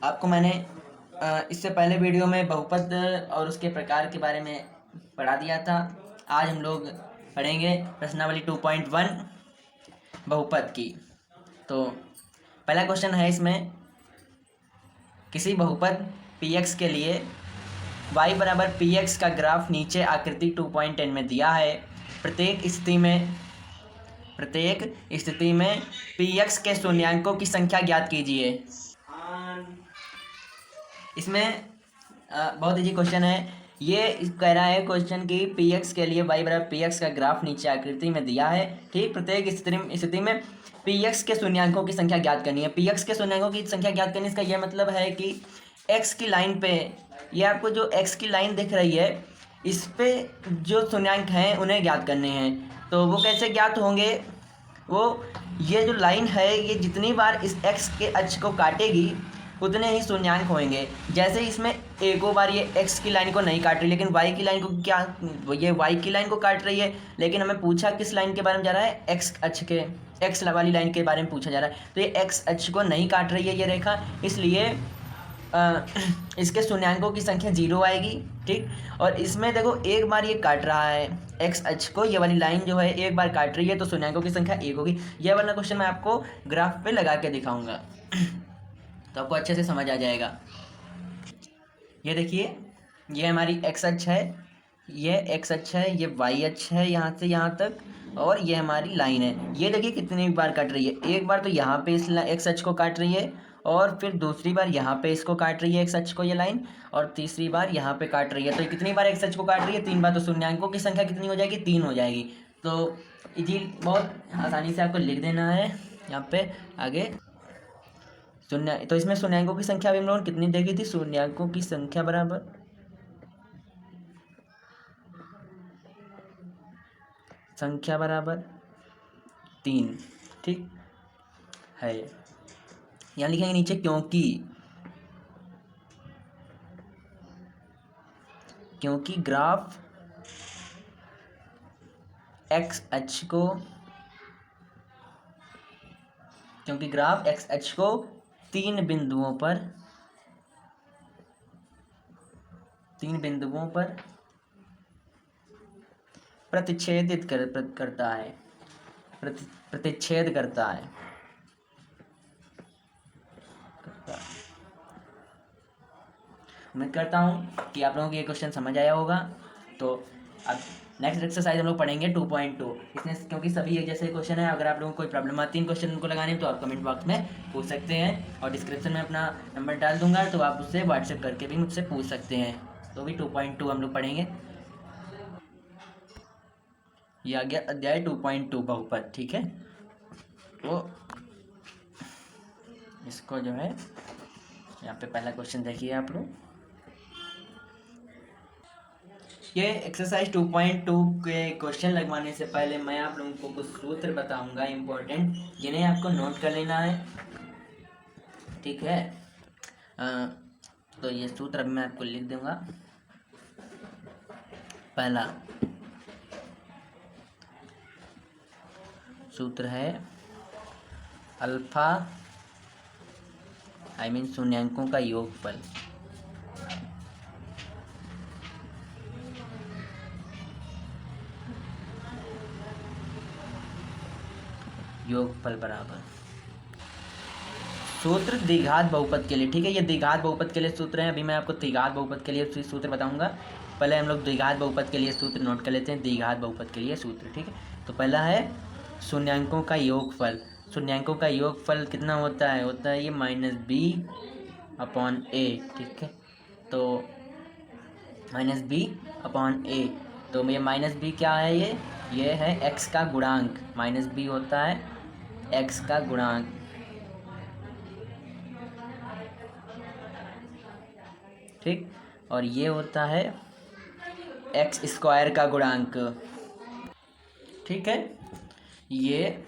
आपको मैंने इससे पहले वीडियो में बहुपद और उसके प्रकार के बारे में पढ़ा दिया था। आज हम लोग पढ़ेंगे प्रश्नावली 2.1 बहुपद की। तो पहला क्वेश्चन है इसमें, किसी बहुपद px के लिए y बराबर px का ग्राफ नीचे आकृति 2.10 में दिया है। प्रत्येक स्थिति में px के शून्यांकों की संख्या ज्ञात कीजिए। इसमें बहुत इजी क्वेश्चन है। ये कह रहा है क्वेश्चन की px के लिए y बराबर px का ग्राफ नीचे आकृति में दिया है। ठीक, प्रत्येक स्थिति में px के शून्यांकों की संख्या ज्ञात करनी है। px के शून्यांकों की संख्या ज्ञात करनी, इसका यह मतलब है कि x की लाइन पे, ये आपको जो x की लाइन दिख रही है, इस पे जो शून्यांक हैं उन्हें ज्ञात करने हैं। तो वो कैसे ज्ञात होंगे? वो ये जो लाइन है, ये जितनी बार इस x के अक्ष को काटेगी उतने ही शून्यांक होंगे। जैसे इसमें एको बार ये x की लाइन को नहीं काट रही, लेकिन y की लाइन को ये y की लाइन को काट रही है। लेकिन हमें पूछा किस लाइन के बारे में जा रहा है? x अक्ष के, x वाली लाइन के बारे में पूछा जा रहा है। तो ये x अक्ष को नहीं काट रही है ये रेखा, इसलिए इसके शून्यांकों की संख्या 0 आएगी। ठीक, और इसमें देखो एक बार ये काट रहा है x अक्ष को, ये वाली लाइन जो है एक बार काट रही है, तो शून्यांकों की संख्या 1 होगी। यह वाला क्वेश्चन मैं आपको ग्राफ पे लगा के दिखाऊंगा तो आपको अच्छे से समझ आ जाएगा। ये देखिए, ये हमारी x अक्ष है, ये x अक्ष है, ये y अक्ष है यहाँ से यहाँ तक, और ये हमारी लाइन है। ये देखिए कितनी बार काट रही है, एक बार तो यहाँ पे इस x अक्ष को काट रही है, और फिर दूसरी बार यहाँ पे इसको काट रही है x अक्ष को ये लाइन, और तीसरी बार यहाँ पे काट रही है। तो कितनी बार x अक्ष को काट रही है? 3 बार। तो शून्यांकों की संख्या कितनी हो जाएगी? 3 हो जाएगी। तो इजी, बहुत आसानी से आपको लिख देना है यहाँ पे आगे शून्य। तो इसमें शून्यांकों की संख्या भी हम लोगों ने कितनी देखी थी? शून्यांकों की संख्या बराबर संख्या बराबर 3। ठीक है, यहाँ लिखेंगे नीचे क्योंकि ग्राफ x अक्ष को, क्योंकि ग्राफ x अक्ष को 3 बिंदुओं पर प्रतिच्छेदित करता है, प्रतिच्छेद करता है। उम्मीद करता हूँ कि आप लोगों को ये क्वेश्चन समझ आया होगा। तो अब नेक्स्ट एक्सरसाइज हम लोग पढ़ेंगे 2.2। इसमें क्योंकि सभी एक जैसे क्वेश्चन है, अगर आप लोगों को कोई प्रॉब्लम आती है इन क्वेश्चन को लगाने में, तो आप कमेंट बॉक्स में पूछ सकते हैं, और डिस्क्रिप्शन में अपना नंबर डाल दूंगा, तो आप उससे व्हाट्सएप करके भी मुझसे पूछ सकते हैं। तो भी 2.2 हम लोग पढ़ेंगे। ये आ गया अध्याय 2.2 बहुपद। ठीक है, तो इसको जो है यहाँ पे पहला क्वेश्चन देखिए आप लोग। ये एक्सरसाइज 2.2 के क्वेश्चन लगवाने से पहले मैं आप लोगों को कुछ सूत्र बताऊंगा इम्पोर्टेंट, जिन्हें आपको नोट कर लेना है। ठीक है, तो ये सूत्र अब मैं आपको लिख दूंगा। पहला सूत्र है अल्फा, शून्यांकों का योगफल। योगफल बराबर सूत्र द्विघात बहुपद के लिए। ठीक है, ये द्विघात बहुपद के लिए सूत्र है। अभी मैं आपको त्रिघात बहुपद के लिए सूत्र बताऊंगा। पहले हम लोग द्विघात बहुपद के लिए सूत्र नोट कर लेते हैं, द्विघात बहुपद के लिए सूत्र। ठीक है, तो पहला है शून्यांकों का योगफल। शून्यांकों का योगफल कितना होता है? होता है ये -b/a। ठीक है, तो -b/a। तो ये -b क्या है? ये है x का गुणांक। -b होता है x का गुणांक। ठीक, और ये होता है x² का गुणांक। ठीक है, ये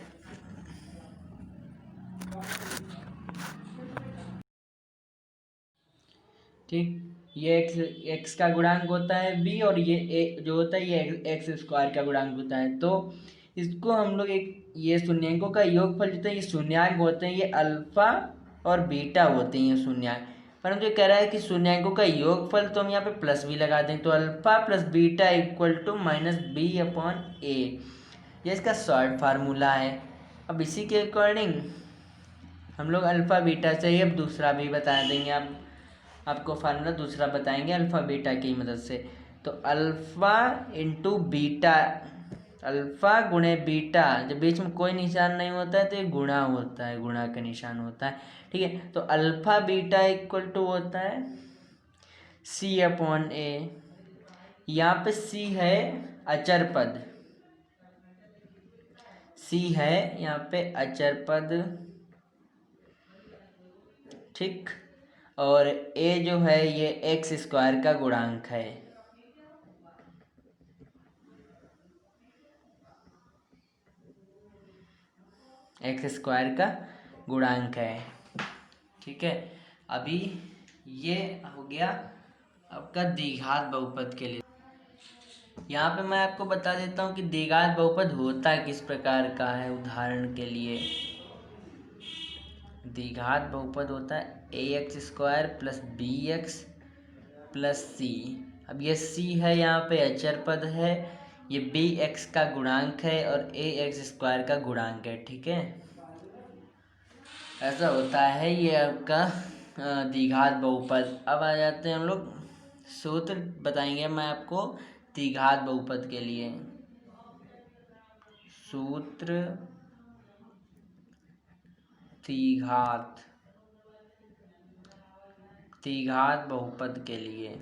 ठीक, ये x का गुणांक होता है b, और ये a जो होता है ये x² का गुणांक होता है। तो इसको हम लोग ये शून्यांकों का योगफल जो है, ये शून्यांक होते हैं, ये अल्फा और बीटा होते हैं ये शून्यांक। परंतु ये कह रहा है कि शून्यांकों का योगफल, तो हम यहाँ पे प्लस बी लगा दें, तो alpha plus beta equal to minus B upon A, ये इसका शॉर्ट फार्मूला है। अब इसी के अकॉर्डिंग हम लोग अल्फ़ा बीटा से ही अब दूसरा भी बता देंगे, आपको फार्मूला दूसरा बताएंगे अल्फ़ा बीटा की मदद से। तो अल्फ़ा इंटू बीटा, अल्फ़ा गुणे बीटा, जब बीच में कोई निशान नहीं होता है तो ये गुणा होता है, गुणा का निशान होता है, ठीक है। तो अल्फ़ा बीटा इक्वल टू होता है सी अपॉन ए, यहाँ पे सी है अचर पद, सी है यहाँ पे अचर पद, ठीक। और ए जो है ये एक्स स्क्वायर का गुणांक है, एक्स स्क्वायर का गुणांक है, ठीक है। अभी ये हो गया आपका द्विघात बहुपद के लिए। यहाँ पे मैं आपको बता देता हूँ कि द्विघात बहुपद होता किस प्रकार का है। उदाहरण के लिए द्विघात बहुपद होता है A X square plus B X plus C. अब ये सी है यहाँ पे अचर पद है, ये बी एक्स का गुणांक है और ए एक्स स्क्वायर का गुणांक है, ठीक है। ऐसा होता है ये आपका द्विघात बहुपद। अब आ जाते हैं हम लोग, सूत्र बताएंगे मैं आपको द्विघात बहुपद के लिए। सूत्र द्विघात बहुपद के लिए,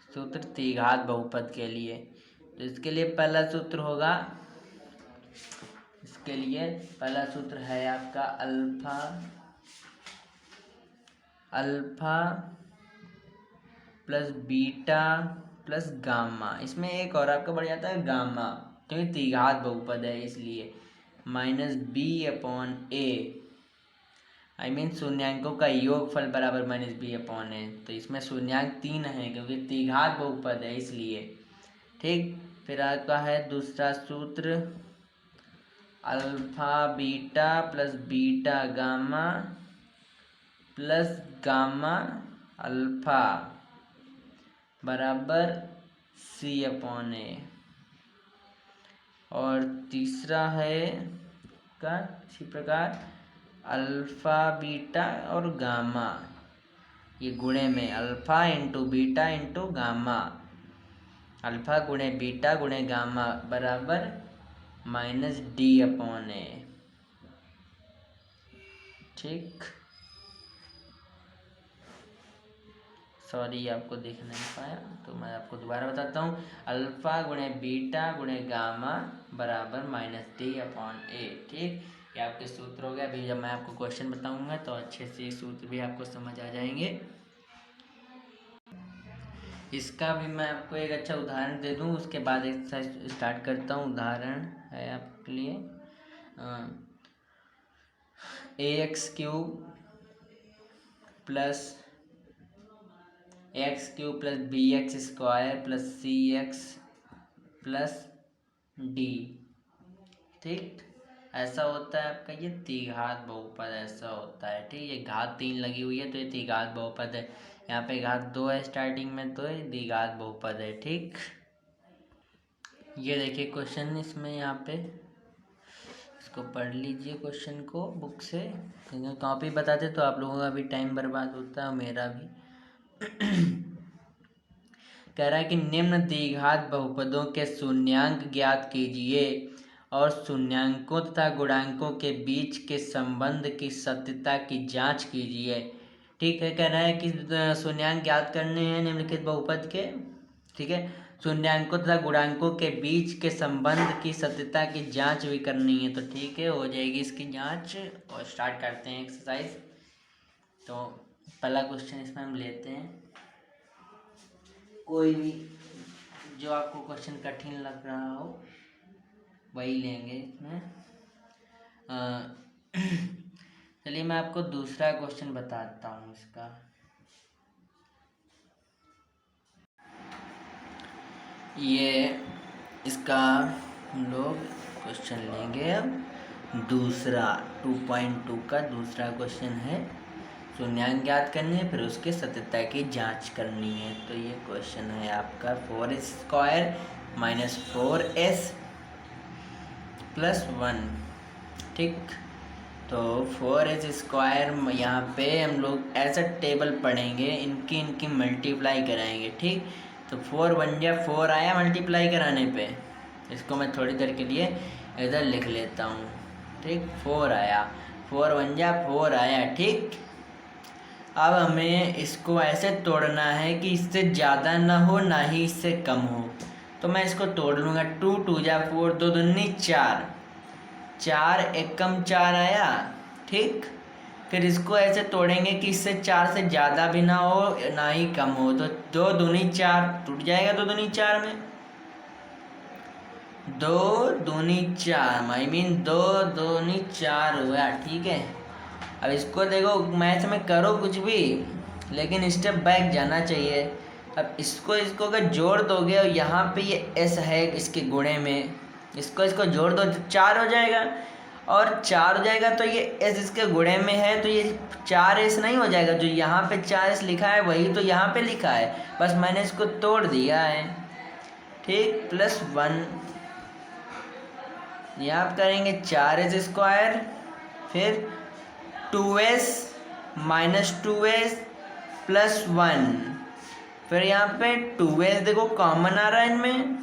सूत्र द्विघात बहुपद के लिए। तो इसके लिए पहला सूत्र होगा, इसके लिए पहला सूत्र है आपका alpha plus beta plus gamma. इसमें एक और आपका बढ़ जाता है गामा, क्योंकि द्विघात बहुपद है इसलिए, minus B upon A, I mean शून्यांकों का योगफल बराबर माइनस बी अपॉन ए। तो इसमें शून्यांक 3 है क्योंकि द्विघात बहुपद है इसलिए, ठीक। फिर आपका है दूसरा सूत्र alpha beta plus beta gamma plus gamma alpha बराबर सी अपॉन ए। और तीसरा है का इसी प्रकार अल्फा बीटा और गामा, ये गुणे में alpha into beta into gamma, alpha गुणे बीटा गुणे गामा बराबर माइनस डी अपॉन ए, ठीक। सॉरी आपको देख नहीं पाया तो मैं आपको दोबारा बताता हूँ। अल्फा गुणे बीटा गुणे गामा बराबर माइनस डी अपॉन ए, ठीक। ये आपके सूत्र हो गए। अभी जब मैं आपको क्वेश्चन बताऊंगा तो अच्छे से सूत्र भी आपको समझ आ जाएंगे। इसका भी मैं आपको एक अच्छा उदाहरण दे दूं, उसके बाद एक्सरसाइज स्टार्ट करता हूँ। उदाहरण है आपके लिए A X cube plus B X square plus C X plus D, ठीक। ऐसा होता है आपका ये द्विघात बहुपद, ऐसा होता है, ठीक। ये घात 3 लगी हुई है तो ये द्विघात बहुपद है। यहाँ पे घात 2 है स्टार्टिंग में तो ये द्विघात बहुपद है, ठीक। ये देखिए क्वेश्चन, इसमें यहाँ पे इसको पढ़ लीजिए क्वेश्चन को बुक से, क्योंकि कॉपी बताते तो आप लोगों का भी टाइम बर्बाद होता है और मेरा भी। कह रहा है कि निम्न द्विघात बहुपदों के शून्यांक ज्ञात कीजिए और शून्यांकों तथा गुणांकों के बीच के संबंध की सत्यता की जांच कीजिए, ठीक है। कह रहा है कि शून्यांक ज्ञात करने हैं निम्नलिखित बहुपद के, ठीक है। शून्यांकों तथा गुणांकों के बीच के संबंध की सत्यता की जांच भी करनी है, तो ठीक है, हो जाएगी इसकी जांच। और स्टार्ट करते हैं एक्सरसाइज। तो पहला क्वेश्चन इसमें हम लेते हैं, कोई भी जो आपको क्वेश्चन कठिन लग रहा हो वही लेंगे इसमें। चलिए मैं आपको दूसरा क्वेश्चन बताता हूँ इसका। ये इसका हम लोग क्वेश्चन लेंगे अब। दूसरा 2.2 का दूसरा क्वेश्चन है, शून्यांक ज्ञात करने है फिर उसके सत्यता की जांच करनी है। तो ये क्वेश्चन है आपका 4² माइनस 4s प्लस 1। ठीक, तो 4s² यहाँ पे हम लोग ऐसा टेबल पढ़ेंगे, इनकी मल्टीप्लाई कराएंगे। ठीक, तो 4 1 जा 4 आया मल्टीप्लाई कराने पे, इसको मैं थोड़ी देर के लिए इधर लिख लेता हूँ। ठीक, 4 आया, 4 1 जा 4 आया। ठीक, अब हमें इसको ऐसे तोड़ना है कि इससे ज़्यादा ना हो ना ही इससे कम हो। तो मैं इसको तोड़ लूँगा। 2 2 जा 4, 2 दूनी 4, 4 1 कम 4 आया। ठीक, फिर इसको ऐसे तोड़ेंगे कि इससे 4 से ज़्यादा भी ना हो ना ही कम हो। तो 2 दूनी 4 टूट जाएगा, 2 दूनी 4 में 2 दूनी 4 आई मीन 2 दूनी 4 हुआ। ठीक है, अब इसको देखो, मैथ में करो कुछ भी लेकिन स्टेप बैक जाना चाहिए। अब इसको अगर जोड़ दोगे और यहाँ पे ये एस है इसके गुणे में, इसको जोड़ दो तो 4 हो जाएगा, और 4 हो जाएगा तो ये एस इसके गुणे में है तो ये 4s नहीं हो जाएगा। जो यहाँ पे 4s लिखा है वही तो यहाँ पे लिखा है, बस मैंने इसको तोड़ दिया है। ठीक, प्लस 1 ये आप करेंगे 4s², फिर 2s माइनस 2s प्लस 1, फिर यहाँ पे 2s देखो कॉमन आ रहा है इनमें,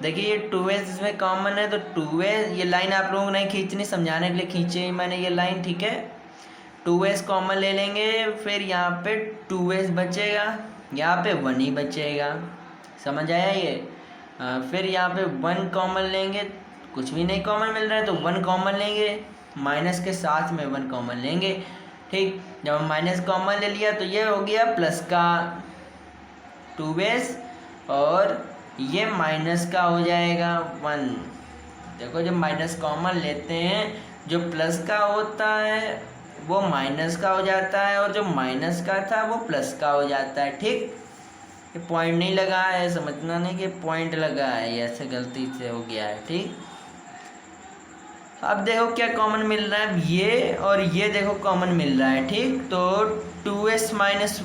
देखिए ये 2s इसमें कॉमन है तो 2s, ये लाइन आप लोगों को नहीं खींचनी, समझाने के लिए खींची है मैंने ये लाइन। ठीक है, 2s कॉमन ले लेंगे, फिर यहाँ पे 2s बचेगा, यहाँ पे 1 ही बचेगा। समझ आया ये? फिर यहाँ पे 1 कॉमन लेंगे, कुछ भी नहीं कॉमन मिल रहा है तो 1 कॉमन लेंगे, माइनस के साथ में 1 कॉमन लेंगे। ठीक, जब हम माइनस कॉमन ले लिया तो ये हो गया प्लस का 2s, और ये माइनस का हो जाएगा 1। देखो जब माइनस कॉमन लेते हैं, जो प्लस का होता है वो माइनस का हो जाता है, और जो माइनस का था वो प्लस का हो जाता है। ठीक, ये पॉइंट नहीं लगा है, समझना नहीं कि पॉइंट लगा है, ये ऐसे गलती से हो गया है। ठीक, अब देखो क्या कॉमन मिल रहा है, ये और ये देखो कॉमन मिल रहा है। ठीक, तो 2s माइनस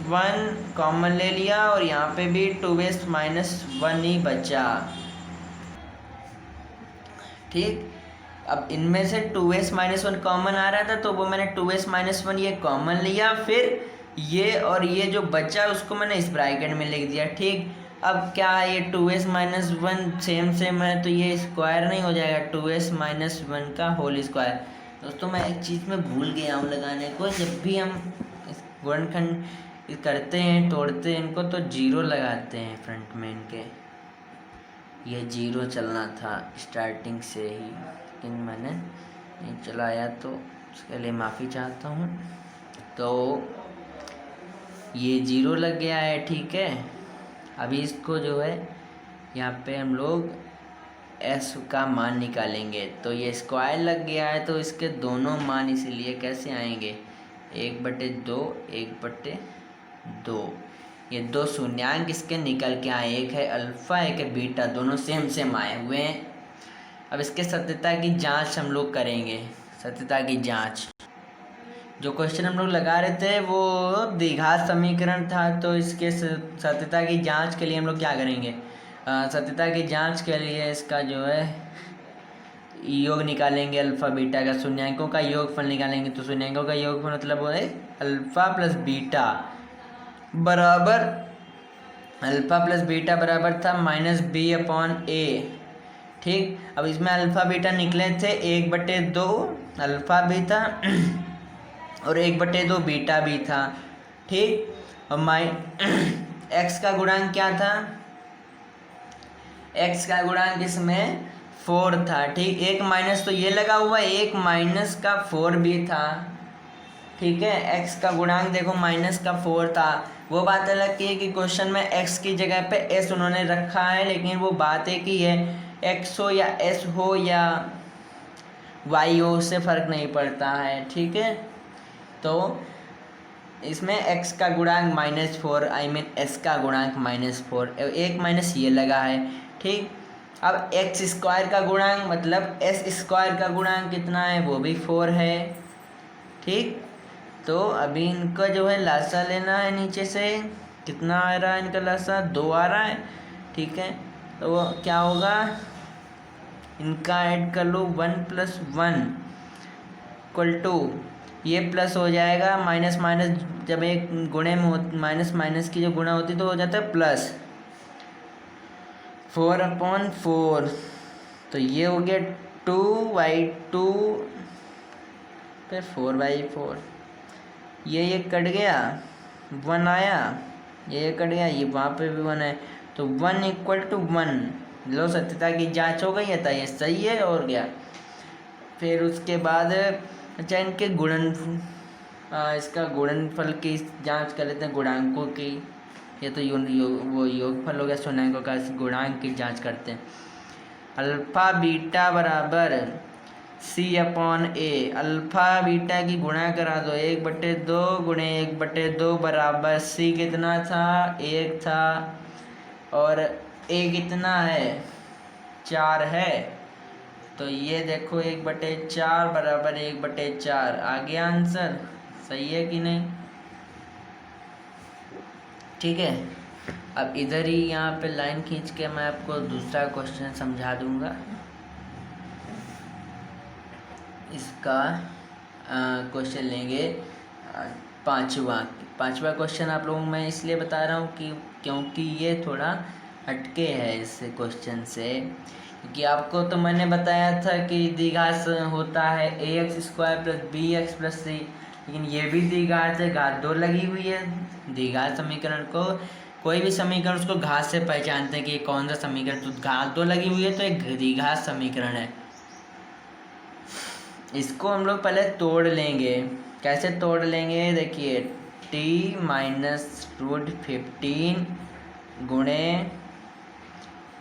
1 कॉमन ले लिया, और यहाँ पे भी 2s माइनस 1 ही बचा। ठीक, अब इनमें से 2s माइनस 1 कॉमन आ रहा था तो वो मैंने 2s माइनस 1 ये कॉमन लिया, फिर ये और ये जो बचा उसको मैंने इस ब्रैकेट में लिख दिया। ठीक, अब क्या है, ये 2s माइनस 1 सेम है तो ये स्क्वायर नहीं हो जाएगा, 2s माइनस 1 का होल स्क्वायर। दोस्तों मैं एक चीज़ में भूल गया हूँ लगाने को, जब भी हम इस गुणनखंड करते हैं तोड़ते हैं इनको तो 0 लगाते हैं फ्रंट में इनके, ये 0 चलना था स्टार्टिंग से ही, लेकिन मैंने नहीं चलाया तो उसके लिए माफ़ी चाहता हूँ। तो ये 0 लग गया है। ठीक है, अभी इसको जो है यहाँ पे हम लोग s का मान निकालेंगे, तो ये स्क्वायर लग गया है तो इसके दोनों मान इसीलिए कैसे आएंगे, 1/2 1/2। ये 2 शून्यांक इसके निकल के आए, एक है अल्फ़ा एक है बीटा, दोनों सेम आए हुए हैं। अब इसके सत्यता की जांच हम लोग करेंगे। सत्यता की जांच, जो क्वेश्चन हम लोग लगा रहे थे वो द्विघात समीकरण था, तो इसके सत्यता की जांच के लिए हम लोग क्या करेंगे, सत्यता की जांच के लिए इसका जो है योग निकालेंगे, अल्फ़ा बीटा का शून्यांकों का योगफल निकालेंगे। तो शून्यांकों का योगफल मतलब वो है अल्फ़ा प्लस बीटा बराबर, अल्फ़ा प्लस बीटा बराबर था -b/a। ठीक, अब इसमें अल्फ़ा बीटा निकले थे 1/2 अल्फ़ा भी था और 1/2 बीटा भी था। ठीक, और x का गुणांक क्या था, x का गुणांक इसमें 4 था। ठीक, एक माइनस तो ये लगा हुआ, एक माइनस का 4 भी था। ठीक है, x का गुणांक देखो माइनस का 4 था। वो बात अलग की है कि क्वेश्चन में x की जगह पे s उन्होंने रखा है, लेकिन वो बात एक ही है, x हो या s हो या y हो उससे फ़र्क नहीं पड़ता है। ठीक है, तो इसमें x का गुणांक -4 आई मीन s का गुणांक -4, एक माइनस ये लगा है। ठीक, अब एक्स स्क्वायर का गुणांक मतलब एस स्क्वायर का गुणांक कितना है, वो भी 4 है। ठीक, तो अभी इनका जो है लासा लेना है, नीचे से कितना आ रहा है इनका लासा, 2 आ रहा है। ठीक है, तो क्या होगा, इनका ऐड कर लो, 1 + 1 = ये प्लस हो जाएगा, माइनस माइनस जब एक गुणे में माइनस माइनस की जो गुणा होती है तो हो जाता है प्लस, 4/4। तो ये हो गया 2/2 फिर 4/4। ये कट गया, 1 आया, ये कट गया, ये वहाँ पे भी 1 है, तो 1 = 1। लो, सत्यता की जांच हो गई है, तो ये सही है। और क्या, फिर उसके बाद अच्छा इनके इसका गुणनफल की जांच कर लेते हैं, गुणांकों की। ये तो वो योगफल हो गया, शून्याङ्कों का गुणांक की जांच करते हैं। अल्फा बीटा बराबर C/A। अल्फा बीटा की गुणा करा दो, 1/2 गुणे 1/2 बराबर C कितना था, 1 था, और A कितना है, 4 है। तो ये देखो 1/4 बराबर 1/4 आ गया आंसर। सही है कि नहीं? ठीक है, अब इधर ही यहाँ पे लाइन खींच के मैं आपको दूसरा क्वेश्चन समझा दूंगा। इसका क्वेश्चन लेंगे पांचवा क्वेश्चन आप लोगों को मैं इसलिए बता रहा हूँ कि क्योंकि ये थोड़ा हटके है इस क्वेश्चन से, क्योंकि आपको तो मैंने बताया था कि द्विघात होता है ax² + bx + c, लेकिन ये भी द्विघात है, घात 2 लगी हुई है। द्विघात समीकरण को, कोई भी समीकरण उसको घात से पहचानते हैं कि ये कौन सा समीकरण, तो घात 2 लगी हुई है तो एक द्विघात समीकरण है। इसको हम लोग पहले तोड़ लेंगे। कैसे तोड़ लेंगे, देखिए t - √15 गुणे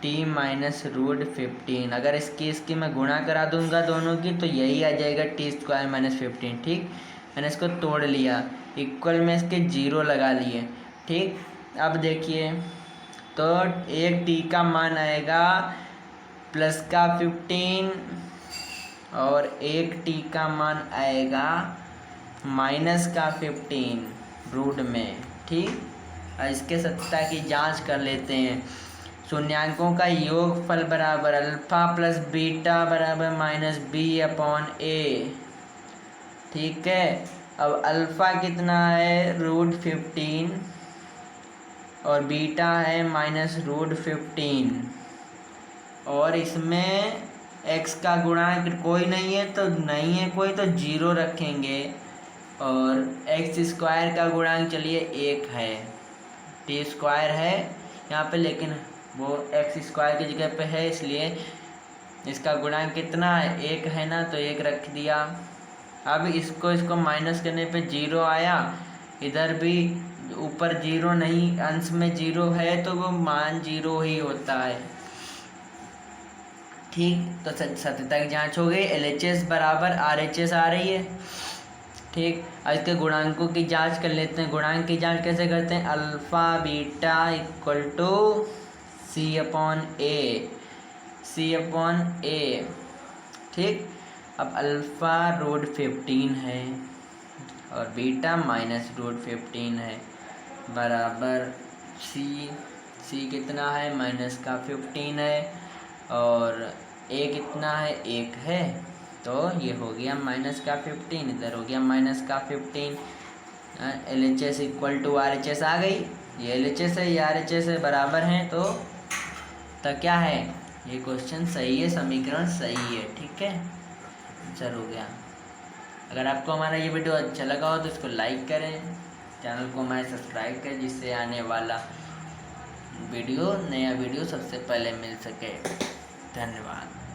t - √15, अगर इसकी मैं गुणा करा दूंगा दोनों की, तो यही आ जाएगा t² - 15। ठीक, मैंने इसको तोड़ लिया, इक्वल में इसके 0 लगा लिए। ठीक, अब देखिए, तो एक t का मान आएगा +15 और एक t का मान आएगा -15 रूट में। ठीक, और इसके सत्यता की जांच कर लेते हैं। शून्याङ्कों का योगफल बराबर अल्फा + बीटा बराबर -b/a। ठीक है, अब अल्फा कितना है, √15, और बीटा है -√15, और इसमें x का गुणांक कोई नहीं है, तो नहीं है कोई, तो 0 रखेंगे, और x² का गुणांक चलिए 1 है, t² है यहाँ पे, लेकिन वो x² की जगह पे है, इसलिए इसका गुणांक कितना है, 1 है ना, तो 1 रख दिया। अब इसको माइनस करने पे 0 आया, इधर भी ऊपर 0 नहीं, अंश में 0 है, तो वो मान 0 ही होता है। ठीक, तो सत्यता की जांच हो गई, LHS बराबर RHS आ रही है। ठीक, अब इसके गुणांकों की जांच कर लेते हैं। गुणांक की जांच कैसे करते हैं, अल्फा बीटा = C/A। ठीक, अब अल्फा √15 है और बीटा -√15 है, बराबर C कितना है, -15 है, और a कितना है, 1 है, तो ये हो गया -15, इधर हो गया -15। LHS = RHS आ गई, ये LHS है, ये RHS है, बराबर हैं, तो क्या है, ये क्वेश्चन सही है, समीकरण सही है। ठीक है, आंसर हो गया। अगर आपको हमारा ये वीडियो अच्छा लगा हो तो इसको लाइक करें, चैनल को हमारे सब्सक्राइब करें, जिससे आने वाला नया वीडियो सबसे पहले मिल सके। धन्यवाद।